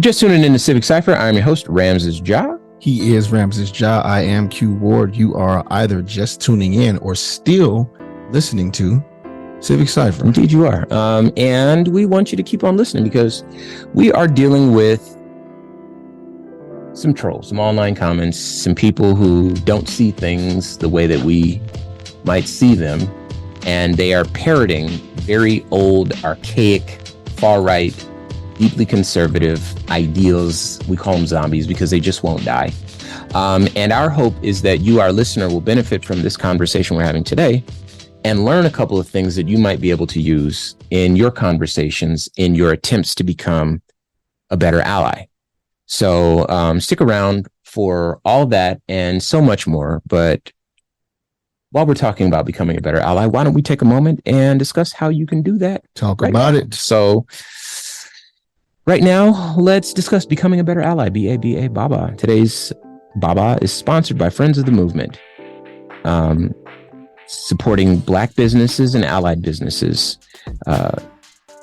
just tuning in to Civic Cypher. I'm your host, Ramses Ja. He is Ramses Ja. I am Q Ward. You are either just tuning in or still listening to Civic Cypher. Indeed you are. And we want you to keep on listening because we are dealing with some trolls, some online comments, some people who don't see things the way that we might see them. And they are parroting very old, archaic, far-right, deeply conservative ideals. We call them zombies because they just won't die. And our hope is that you, our listener, will benefit from this conversation we're having today and learn a couple of things that you might be able to use in your conversations, in your attempts to become a better ally. So stick around for all that and so much more. But while we're talking about becoming a better ally, why don't we take a moment and discuss how you can do that? Talk about it. So right now, let's discuss becoming a better ally. BABA Baba. Today's Baba is sponsored by Friends of the Movement, supporting Black businesses and allied businesses.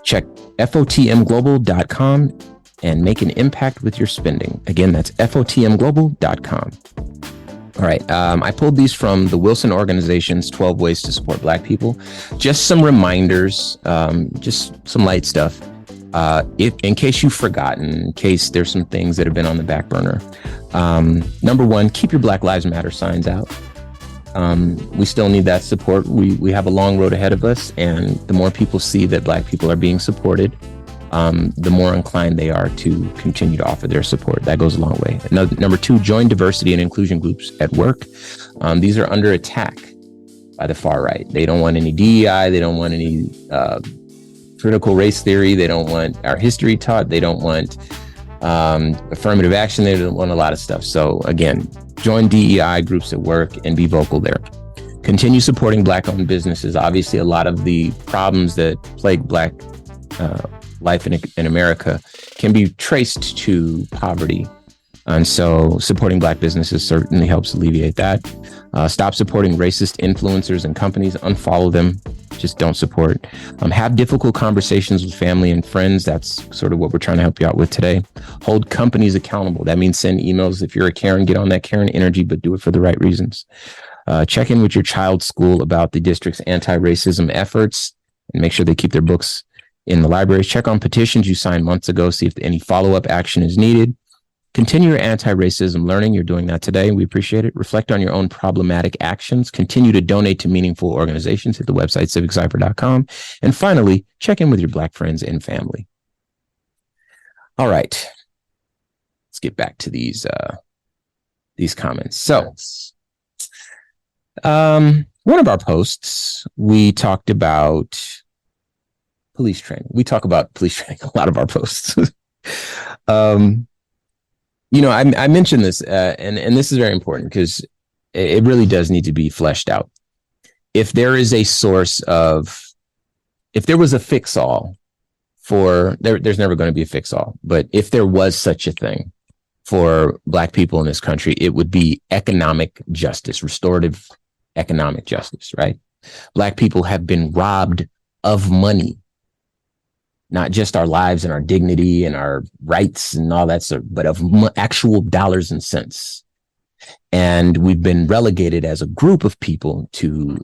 Check FOTMglobal.com and make an impact with your spending. Again, that's FOTMglobal.com. All right. I pulled these from the Wilson Organization's 12 Ways to Support Black People. Just some reminders, just some light stuff. If in case you've forgotten, in case there's some things that have been on the back burner. Number one, keep your Black Lives Matter signs out. We still need that support. We have a long road ahead of us, and the more people see that Black people are being supported, the more inclined they are to continue to offer their support. That goes a long way. Number two, join diversity and inclusion groups at work. These are under attack by the far right. They don't want any DEI. They don't want any critical race theory. They don't want our history taught. They don't want affirmative action. They don't want a lot of stuff. So again, join DEI groups at work and be vocal there. Continue supporting Black-owned businesses. Obviously, a lot of the problems that plague Black life in America can be traced to poverty. And so supporting Black businesses certainly helps alleviate that. Stop supporting racist influencers and companies. Unfollow them. Just don't support. Have difficult conversations with family and friends. That's sort of what we're trying to help you out with today. Hold companies accountable. That means send emails. If you're a Karen, get on that Karen energy, but do it for the right reasons. Check in with your child's school about the district's anti-racism efforts and make sure they keep their books in the libraries. Check on petitions you signed months ago. See if any follow-up action is needed. Continue your anti-racism learning. You're doing that today. We appreciate it. Reflect on your own problematic actions. Continue to donate to meaningful organizations. Hit the website, civiccypher.com. And finally, check in with your Black friends and family. All right. Let's get back to these comments. So, one of our posts, we talked about police training. We talk about police training a lot of our posts. I mentioned this, and this is very important because it really does need to be fleshed out. If there is a source of, if there was a fix-all for, there's never going to be a fix-all, but if there was such a thing for Black people in this country, it would be economic justice, restorative economic justice, right? Black people have been robbed of money. Not just our lives and our dignity and our rights and all that stuff, but of actual dollars and cents. And we've been relegated as a group of people to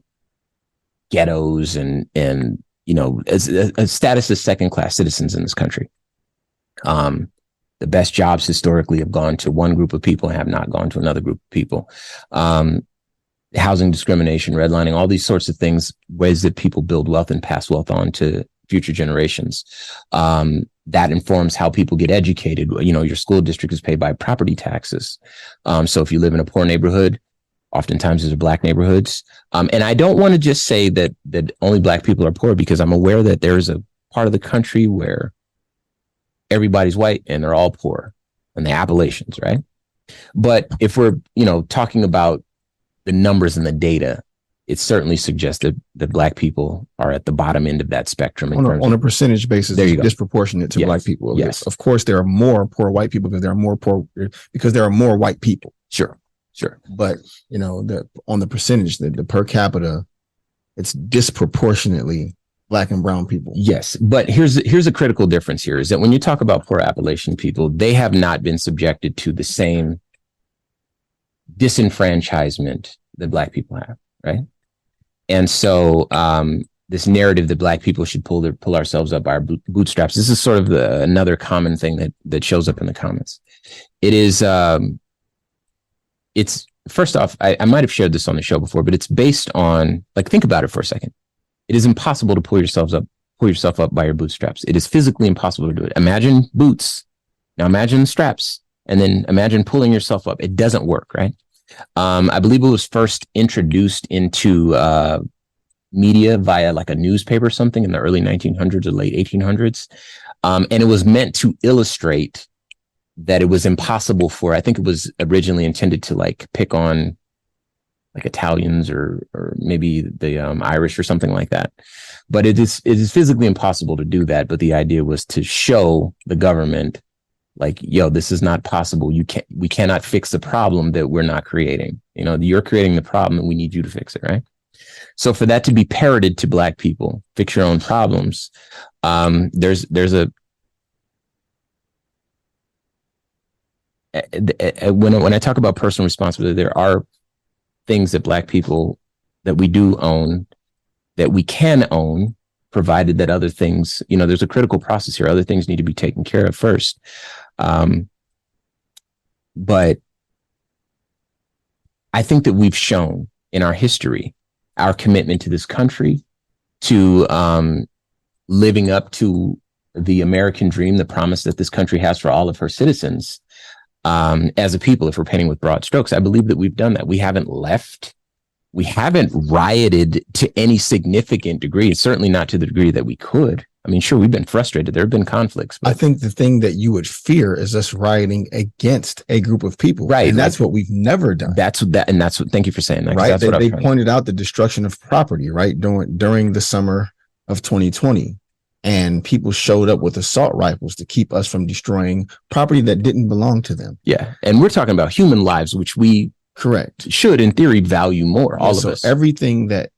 ghettos and as a status as second-class citizens in this country. The best jobs historically have gone to one group of people and have not gone to another group of people. Housing discrimination, redlining, all these sorts of things, ways that people build wealth and pass wealth on to future generations. That informs how people get educated. Your school district is paid by property taxes. So if you live in a poor neighborhood, oftentimes these are Black neighborhoods. And I don't want to just say that only Black people are poor, because I'm aware that there's a part of the country where everybody's white and they're all poor, and the Appalachians, right? But if we're, talking about the numbers and the data, it certainly suggests that Black people are at the bottom end of that spectrum. On a percentage basis, it's disproportionate to Black people. Yes. Of course, there are more poor white people because there are more white people. Sure. But, on the percentage, the per capita, it's disproportionately Black and brown people. Yes, but here's a critical difference here is that when you talk about poor Appalachian people, they have not been subjected to the same disenfranchisement that Black people have, right? And so this narrative that Black people should pull ourselves up by our bootstraps. This is sort of another common thing that shows up in the comments. It is it's first off, I might have shared this on the show before, but it's based on, like, think about it for a second. It is impossible to pull yourself up by your bootstraps. It is physically impossible to do it. Imagine boots. Now imagine straps, and then imagine pulling yourself up. It doesn't work, right? I believe it was first introduced into media via like a newspaper or something in the early 1900s or late 1800s. And it was meant to illustrate that it was impossible for, I think it was originally intended to like pick on like Italians or maybe the Irish or something like that. But it is physically impossible to do that. But the idea was to show the government like, yo, this is not possible. We cannot fix the problem that we're not creating. You know, you're creating the problem and we need you to fix it, right? So for that to be parroted to Black people, fix your own problems. There's a when I talk about personal responsibility, there are things that Black people that we do own, that we can own, provided that other things, you know, there's a critical process here. Other things need to be taken care of first. But I think that we've shown in our history our commitment to this country, to living up to the American dream, the promise that this country has for all of her citizens. As a people, if we're painting with broad strokes, I believe that we've done that. We haven't left. We haven't rioted to any significant degree, certainly not to the degree that we could. I mean, sure, we've been frustrated. There have been conflicts. But I think the thing that you would fear is us rioting against a group of people. Right. And that's what we've never done. Thank you for saying that. Right. They pointed out the destruction of property, right, during the summer of 2020. And people showed up with assault rifles to keep us from destroying property that didn't belong to them. Yeah. And we're talking about human lives, which we should, in theory, value more. All of us. Everything that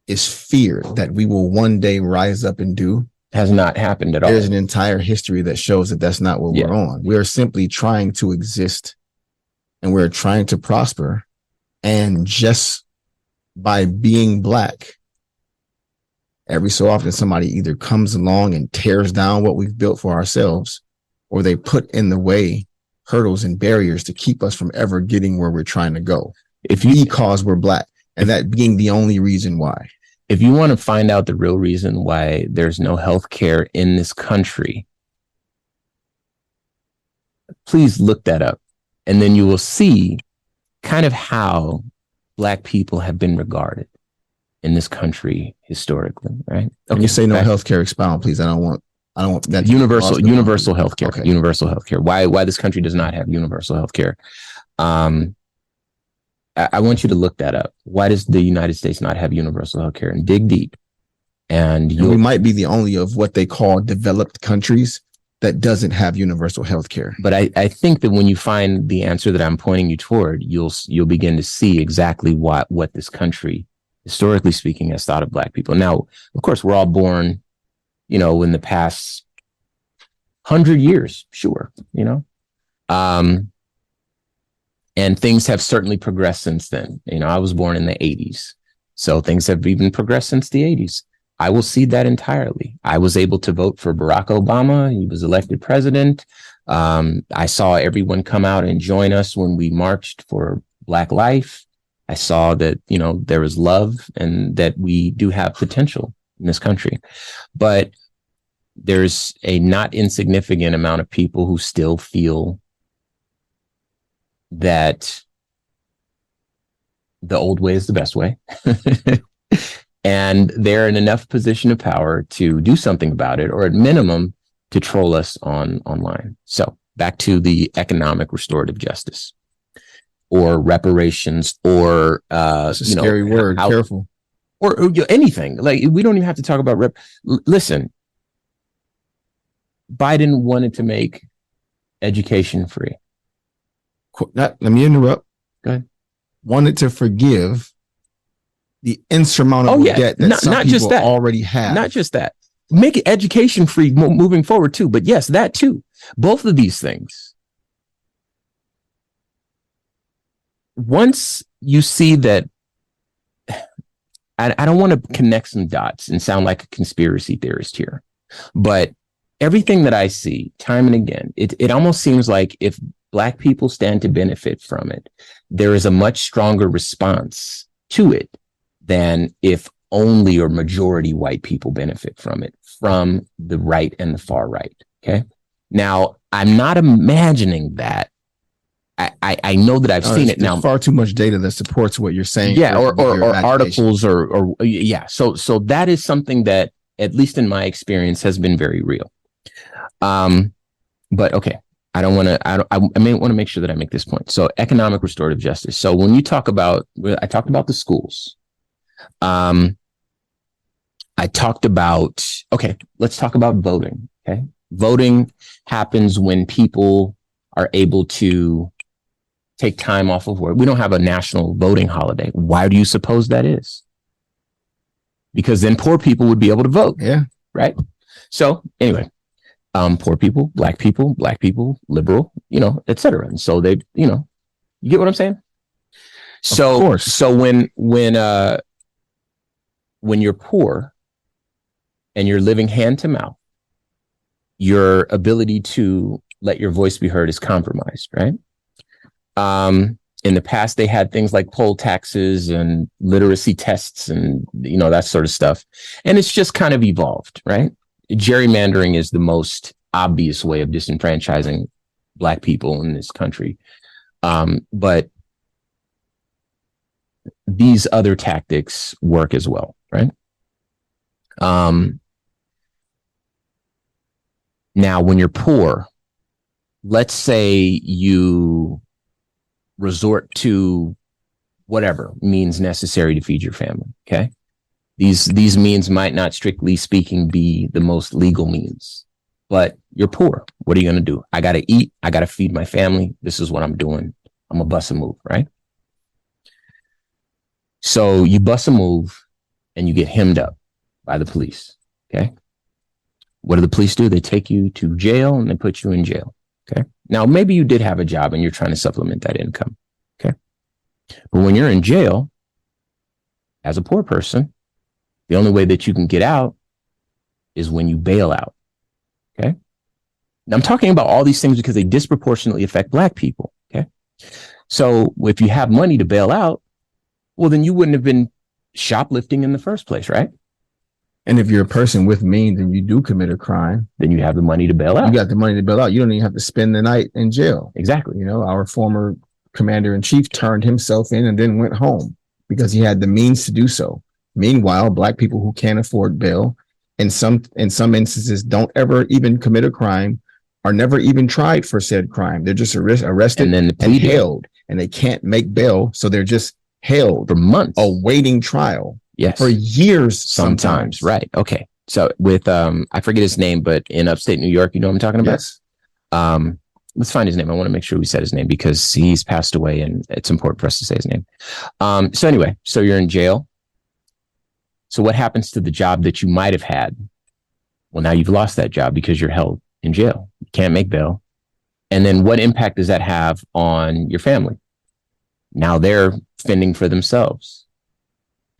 is feared that we will one day rise up and do has not happened at all. There's an entire history that shows that that's not what we're on. We are simply trying to exist and we're trying to prosper. And just by being Black, every so often somebody either comes along and tears down what we've built for ourselves, or they put in the way hurdles and barriers to keep us from ever getting where we're trying to go. Because we're Black, and that being the only reason why. If you want to find out the real reason why there's no health care in this country, please look that up. And then you will see kind of how Black people have been regarded in this country historically, right? Okay. When you say no healthcare, expound, please. I don't want that. Universal healthcare. Okay. Universal healthcare. Why this country does not have universal healthcare? I want you to look that up. Why does the United States not have universal healthcare? And dig deep. And we might be the only of what they call developed countries that doesn't have universal healthcare. But I think that when you find the answer that I'm pointing you toward, you'll begin to see exactly what this country, historically speaking, has thought of Black people. Now, of course, we're all born, you know, in the past 100 years, sure, you know. And things have certainly progressed since then. You know, I was born in the 80s. So things have even progressed since the 80s. I will cede that entirely. I was able to vote for Barack Obama. He was elected president. I saw everyone come out and join us when we marched for Black life. I saw that, you know, there was love and that we do have potential in this country. But there's a not insignificant amount of people who still feel that the old way is the best way. And they're in enough position of power to do something about it, or at minimum to troll us online. So back to the economic restorative justice or reparations or it's a scary word. Careful. Or anything. Like, we don't even have to talk about listen, Biden wanted to make education free. Let me interrupt. Go ahead. Wanted to forgive the insurmountable debt that some people already have. Not just that. Make it education free moving forward too. But yes, that too. Both of these things. Once you see that, I don't want to connect some dots and sound like a conspiracy theorist here, but everything that I see time and again, it almost seems like if Black people stand to benefit from it, there is a much stronger response to it than if only or majority white people benefit from it, from the right and the far right. Okay. Now, I'm not imagining that. I know that I've seen it now. Far too much data that supports what you're saying. Yeah, or articles or yeah. So that is something that, at least in my experience, has been very real. But okay, I may want to make sure that I make this point. So economic restorative justice. So when you talk about, I talked about the schools. I talked about, okay, let's talk about voting. Okay. Voting happens when people are able to take time off of work. We don't have a national voting holiday. Why do you suppose that is? Because then poor people would be able to vote. Yeah. Right. So anyway, poor people, black people, liberal, et cetera. And so they, you get what I'm saying? So, of course. So when you're poor and you're living hand to mouth, your ability to let your voice be heard is compromised, right? In the past, they had things like poll taxes and literacy tests and, that sort of stuff. And it's just kind of evolved, right? Gerrymandering is the most obvious way of disenfranchising Black people in this country. But these other tactics work as well, right? Now, when you're poor, let's say you resort to whatever means necessary to feed your family. Okay. These means might not, strictly speaking, be the most legal means, but you're poor. What are you going to do? I got to eat. I got to feed my family. This is what I'm doing. I'm a bust a move, right? So you bust a move and you get hemmed up by the police. Okay. What do the police do? They take you to jail and they put you in jail. Okay. Now, maybe you did have a job and you're trying to supplement that income. Okay. But when you're in jail, as a poor person, the only way that you can get out is when you bail out. Okay. Now, I'm talking about all these things because they disproportionately affect Black people. Okay. So if you have money to bail out, well, then you wouldn't have been shoplifting in the first place, right? And if you're a person with means and you do commit a crime, then you have the money to bail out. You got the money to bail out. You don't even have to spend the night in jail. Exactly. Our former commander in chief turned himself in and then went home because he had the means to do so. Meanwhile, Black people who can't afford bail, in some instances, don't ever even commit a crime, are never even tried for said crime. They're just arrested and held, and they can't make bail, so they're just held for months, awaiting trial. Yes. For years sometimes. Right. Okay. So with I forget his name, but in upstate New York, you know what I'm talking about? Yes. Let's find his name. I want to make sure we said his name because he's passed away and it's important for us to say his name. So anyway, so you're in jail. So what happens to the job that you might have had? Well, now you've lost that job because you're held in jail. You can't make bail. And then what impact does that have on your family? Now they're fending for themselves.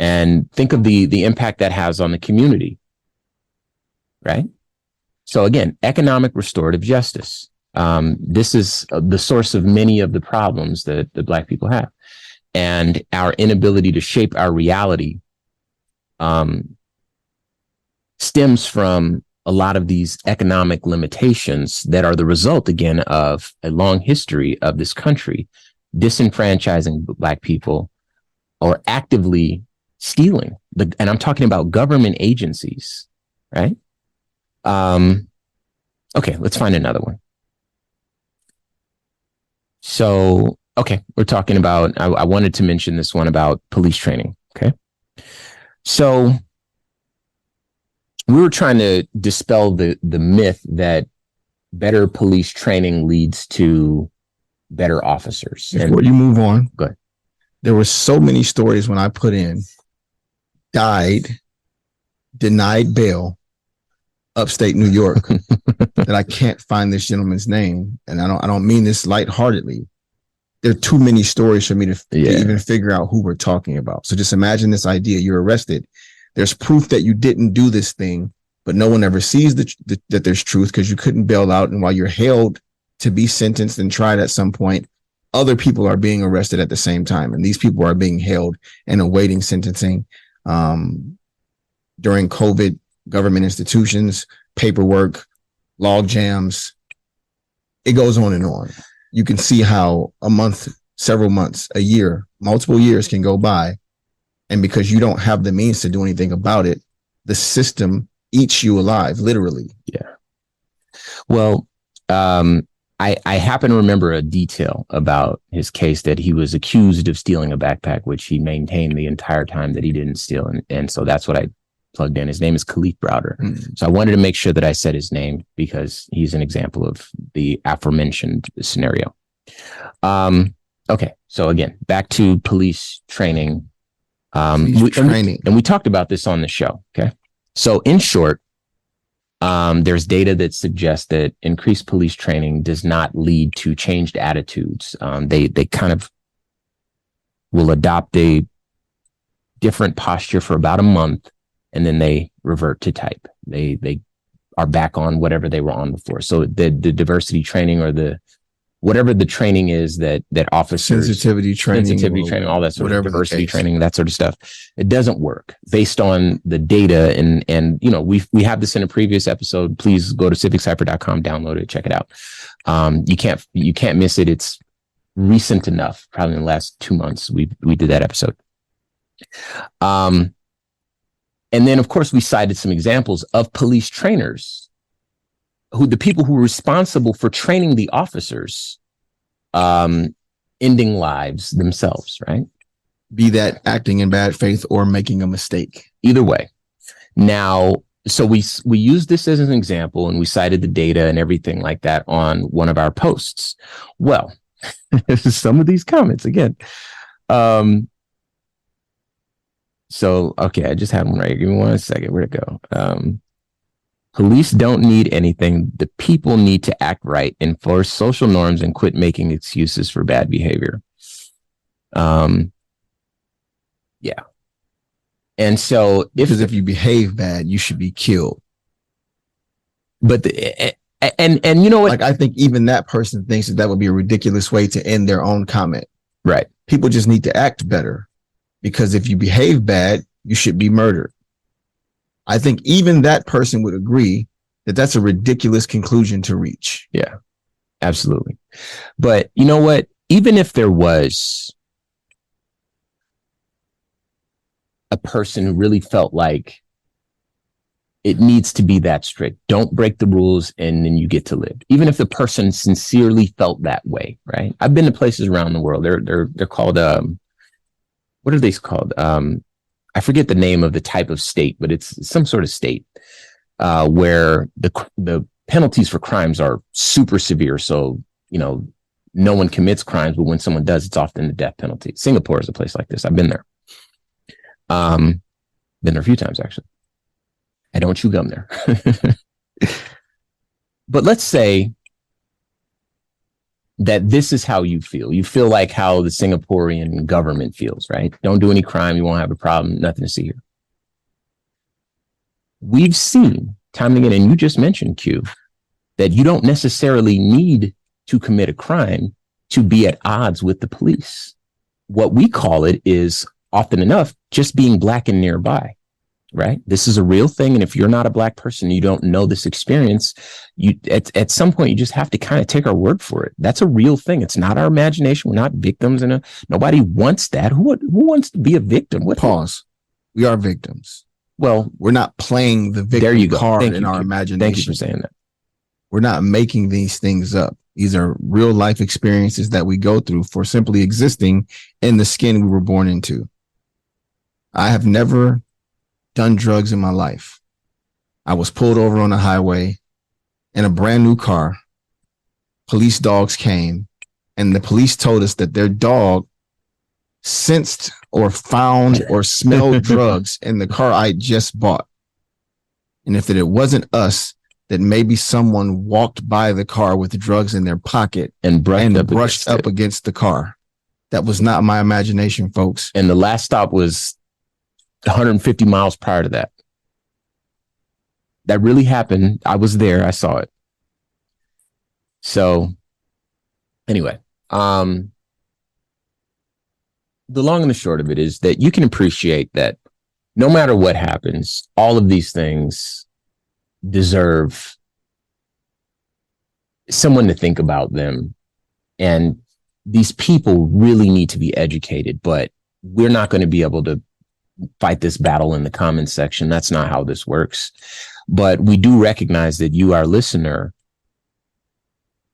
And think of the impact that has on the community, right? So again, economic restorative justice. This is the source of many of the problems that the Black people have. And our inability to shape our reality stems from a lot of these economic limitations that are the result, again, of a long history of this country disenfranchising Black people or actively stealing and I'm talking about government agencies, right? Okay, let's find another one. So, okay, we're talking about, I wanted to mention this one about police training. Okay. So we were trying to dispel the myth that better police training leads to better officers. Before you move on, good. There were so many stories when I put in died, denied bail, upstate New York, that I can't find this gentleman's name. And I don't mean this lightheartedly. There are too many stories for me to even figure out who we're talking about. So just imagine this idea. You're arrested. There's proof that you didn't do this thing, but no one ever sees that there's truth because you couldn't bail out. And while you're held to be sentenced and tried at some point, other people are being arrested at the same time. And these people are being held and awaiting sentencing. During COVID, government institutions, paperwork, log jams, it goes on and on. You can see how a month, several months, a year, multiple years can go by. And because you don't have the means to do anything about it, the system eats you alive, literally. Yeah. Well, I happen to remember a detail about his case that he was accused of stealing a backpack, which he maintained the entire time that he didn't steal. And so that's what I plugged in. His name is Khalif Browder. So I wanted to make sure that I said his name because he's an example of the aforementioned scenario. Okay. So again, back to police training. And we talked about this on the show. Okay. So in short, there's data that suggests that increased police training does not lead to changed attitudes. They kind of will adopt a different posture for about a month, and then they revert to type. They are back on whatever they were on before. So the diversity training or the whatever the training is that officers sensitivity training, all that sort of diversity training, that sort of stuff, it doesn't work based on the data. And you know, we have this in a previous episode. Please go to civiccypher.com, download it, check it out. You can't miss it. It's recent enough. Probably in the last 2 months, we did that episode. And then of course we cited some examples of police trainers the people who were responsible for training the officers, ending lives themselves, right? Be that acting in bad faith or making a mistake. Either way. Now, so we used this as an example and we cited the data and everything like that on one of our posts. Well, some of these comments again. So, okay, I just had one right here. Give me 1 second. Where'd it go? Police don't need anything. The people need to act right, enforce social norms, and quit making excuses for bad behavior. Yeah. And so if you behave bad, you should be killed. But and you know what? Like, I think even that person thinks that would be a ridiculous way to end their own comment. Right. People just need to act better, because if you behave bad, you should be murdered. I think even that person would agree that that's a ridiculous conclusion to reach. Yeah, absolutely. But you know what? Even if there was a person who really felt like it needs to be that strict, don't break the rules and then you get to live. Even if the person sincerely felt that way, right? I've been to places around the world. They're called what are they called? I forget the name of the type of state, but it's some sort of state where the penalties for crimes are super severe. So, you know, no one commits crimes, but when someone does, it's often the death penalty. Singapore is a place like this. I've been there. Been there a few times, actually. I don't chew gum there. But let's say that this is how you feel. You feel like how the Singaporean government feels, right? Don't do any crime. You won't have a problem. Nothing to see here. We've seen time and again, and you just mentioned, Q, that you don't necessarily need to commit a crime to be at odds with the police. What we call it is often enough just being black and nearby. Right? This is a real thing. And if you're not a black person, you don't know this experience, you at some point, you just have to kind of take our word for it. That's a real thing. It's not our imagination. We're not victims. Nobody wants that. Who wants to be a victim? Pause. We are victims. Well, we're not playing the victim card in our imagination. Thank you for saying that. We're not making these things up. These are real life experiences that we go through for simply existing in the skin we were born into. I have never done drugs in my life. I was pulled over on the highway in a brand new car. Police dogs came and the police told us that their dog sensed or found or smelled drugs in the car I just bought. And if it wasn't us, that maybe someone walked by the car with drugs in their pocket and brushed up against the car. That was not my imagination, folks. And the last stop was 150 miles prior to that. That really happened. I was there. I saw it. So anyway, the long and the short of it is that you can appreciate that no matter what happens, all of these things deserve someone to think about them. And these people really need to be educated, but we're not going to be able to fight this battle in the comments section. That's not how this works. But we do recognize that you, our listener,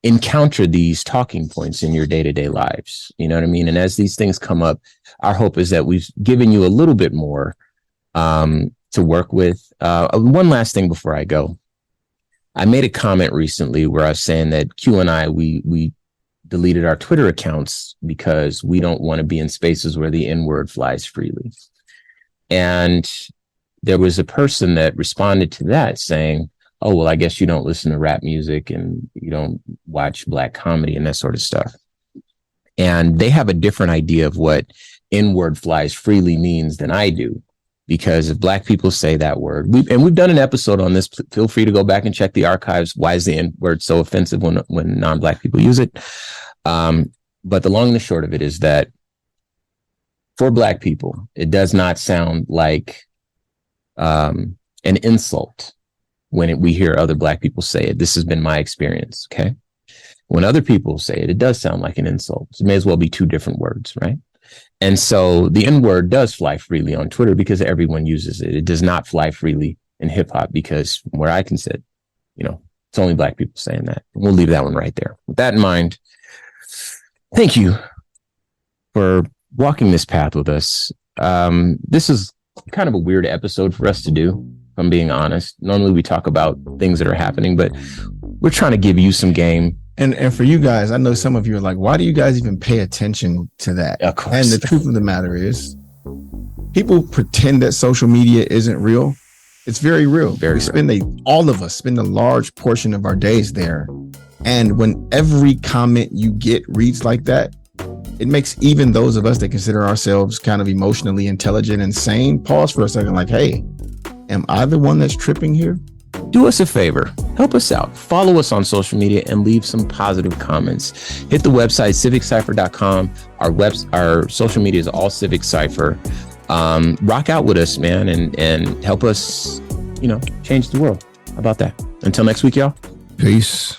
encounter these talking points in your day-to-day lives. You know what I mean? And as these things come up, our hope is that we've given you a little bit more to work with. One last thing before I go. I made a comment recently where I was saying that Q and I, we deleted our Twitter accounts because we don't want to be in spaces where the N-word flies freely. And there was a person that responded to that saying, oh, well, I guess you don't listen to rap music and you don't watch black comedy and that sort of stuff. And they have a different idea of what N-word flies freely means than I do. Because if black people say that word, we've done an episode on this, feel free to go back and check the archives. Why is the N-word so offensive when non-black people use it? But the long and the short of it is that for black people, it does not sound like an insult when we hear other black people say it. This has been my experience, okay? When other people say it, it does sound like an insult. It may as well be two different words, right? And so the N-word does fly freely on Twitter because everyone uses it. It does not fly freely in hip hop because from where I can sit, it's only black people saying that. We'll leave that one right there. With that in mind, thank you for walking this path with us. This is kind of a weird episode for us to do, if I'm being honest. Normally we talk about things that are happening, but we're trying to give you some game. And for you guys, I know some of you are like, why do you guys even pay attention to that? Of course. And the truth of the matter is, people pretend that social media isn't real. It's very real. All of us spend a large portion of our days there. And when every comment you get reads like that, it makes even those of us that consider ourselves kind of emotionally intelligent and sane pause for a second, like, hey, am I the one that's tripping here? Do us a favor, help us out, follow us on social media and leave some positive comments. Hit the website, civiccypher.com. Our social media is all Civic Cypher. Rock out with us, man, and help us, change the world. How about that? Until next week, y'all. Peace.